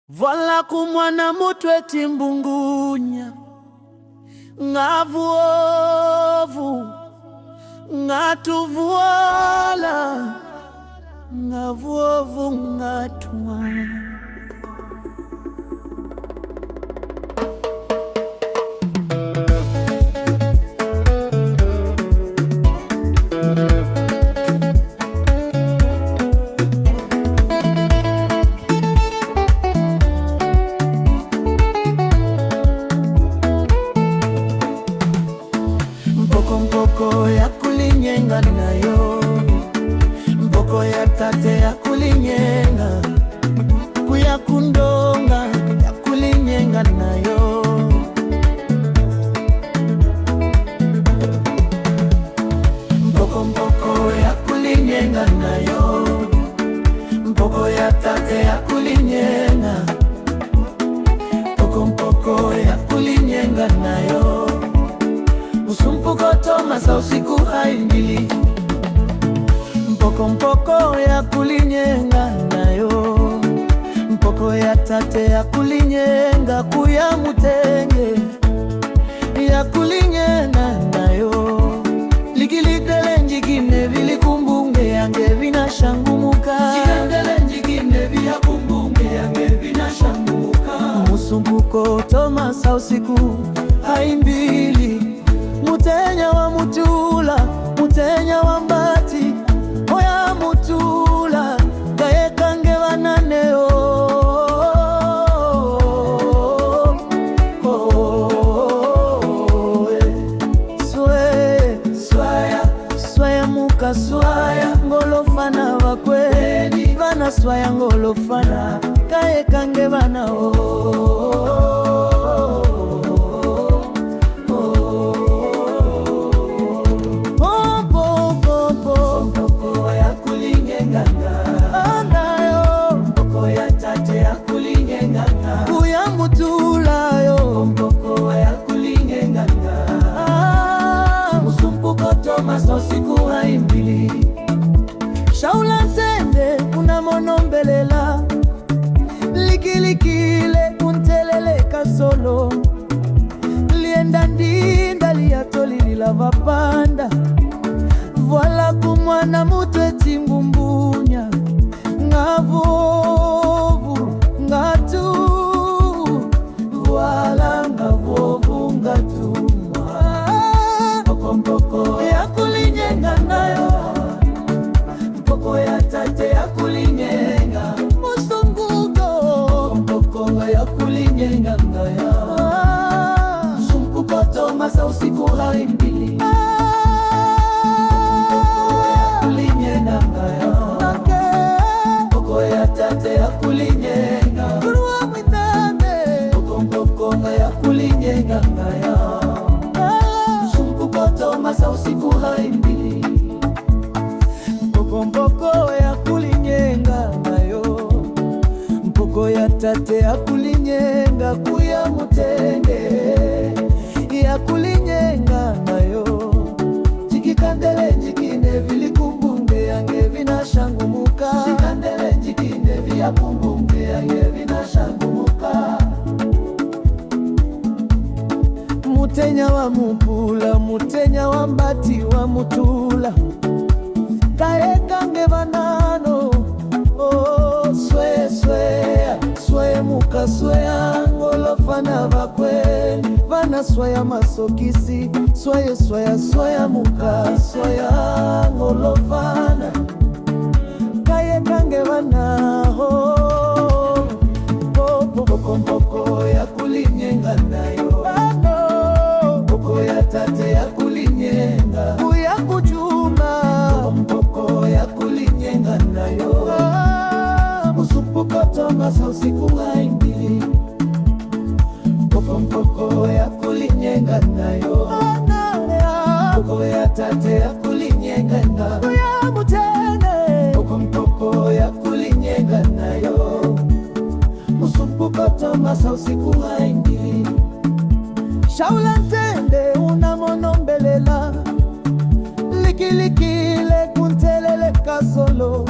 Vala kumwana mutwe timbungunya ngavuovu ngatuvuala ngavuovu ngatwa Mpoko ya kulinyenga nayo, mpoko ya tate ya kulinyenga, kuya kundonga ya kulinyenga nayo. Mpoko ya kulinyenga nayo, mpoko ya tate ya kulinyenga, mpoko ya kulinyenga nayo. Usumpuko toma sa usiku haingili, mpoko ya kulinyenga nayo, mpoko ya tate ya kulinyenga, kuya mutenge ya kulinyenga nayo. Ligilidele njigine vili kumbunge yange vina shangumuka, jigandele njigine vya kumbunge yange vina shangumuka. Musumpuko toma sa usiku haimbili, mutenya wa mutula, mutenya wa mbati, oya mutula, gaye kange bananeo. Swaya muka swaya, ngolofana wakweni, bana swaya ngolofana, gaye kange banao. Siku haimbili shaula tende unamonombelela, likilikile kuntelele kasolo, lienda ndinda liatolilila vapanda. Vala kumwana mutwe timbumbunya ngavovu ngatu, vala ngavovu ngatu. Mpoko ya kulinyenga nayo, mpoko ya tate ya kulinyenga, musunguko mpoko ya kulinyenga nayo. Sumpuko toma sa usiku haimbili, mpoko ya kulinyenga nayo, mpoko ya tate ya kulinyenga, mpoko ya kulinyenga nayo. Toma sa usiku haimbili, mpoko ya kulinyenga nayo, mpoko ya tate ya kulinyenga, kuya mutende ya kulinyenga nayo. Jikikandele njikine vili kumbunge yange vina shangumuka, jikandele njikine vya kumbunge yange vina shangumuka. Mutenya wa mupula, mutenya wa mbati wa mutula, kae kange banano. Swaya muka swaya, ngolofana vakweni, vana swaya masokisi, swaya muka swaya, ngolofana, kae kange banao. Mpoko ya kulinyenga nayo, mpoko ya tate ya kulinyenga, kuya kuchuma, mpoko ya kulinyenga nayo. Musumpuko toma sa usiku haimbili, mpoko ya kulinyenga nayo, mpoko ya tate ya kulinyenga, kuya mutene, mpoko ya kulinyenga nayo. Musumpuko toma sa usiku haimbili, shaula ntende unamonombelela, likilikile kuntelele kasolo,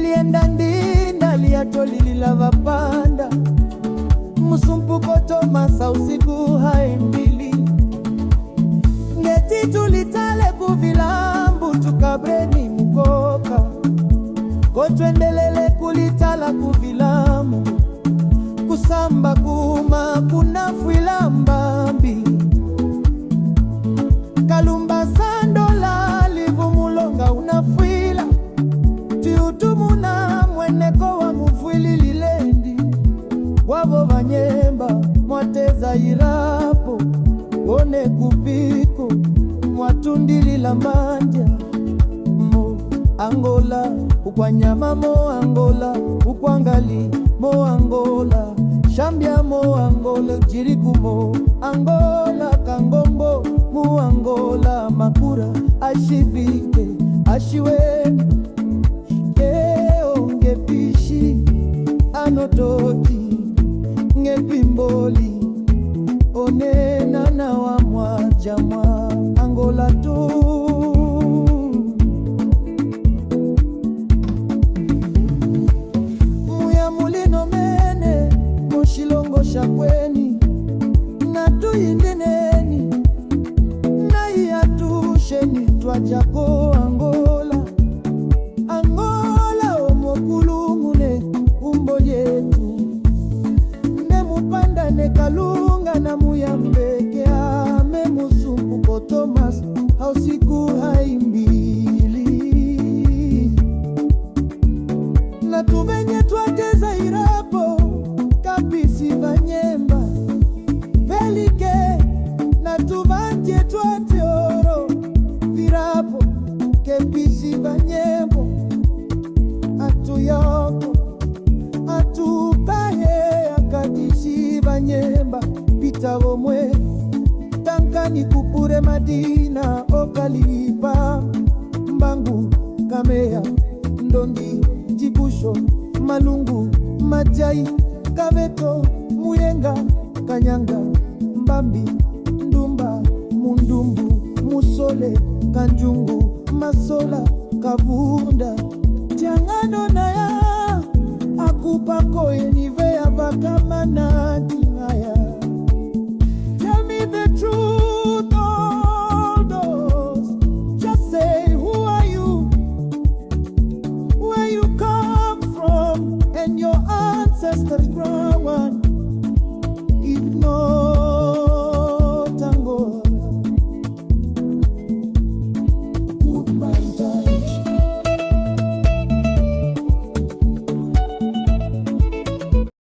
lienda ndinda lyato lilila vapanda musumpuko Tomasa usiku haimbili ngeti tulitale kuvilambu tukabreni mukoka kotwendelele kulitala kuvilamu kusamba kuma kunafwila mbambi kalumba sandola livumulonga unafwila tiutumuna mweneko wa mufwili lilendi wavo vanyemba mwateza irapo one kupiko mwatundilila manja mo Angola ukwanyama mo Angola ukwangali mo Angola shambia mo Angola jiriku mo Angola kangombo mu Angola makura ashivike ashiwe ngepishi anototi ngepimboli onena na wa mwajamwa Angola tu muya mulino mene moshilongo shakweni na tuyindineni na iyatusheni twajako Angola Angola omokulumune umbo yetu nemupanda nekalunga na muyambeke ame musumpuko Tomasa hausiku haimbili na tuvenye twateza irapo kabisi vanyemba velike na tuvanje twateoro virapo kebisi vanyembo atuyoko atupaye akadisi vanyemba pitagomwe tankani kupure Madina okalipa mbangu kamea ndongi jibusho malungu majai kaveto muyenga kanyanga mbambi ndumba mundumbu musole kanjungu masola kavunda tiangano naya akupako yenivea vakamanati haya. Tell me the truth, all those. Just say, who are you? Where you come from? And your ancestors' ground.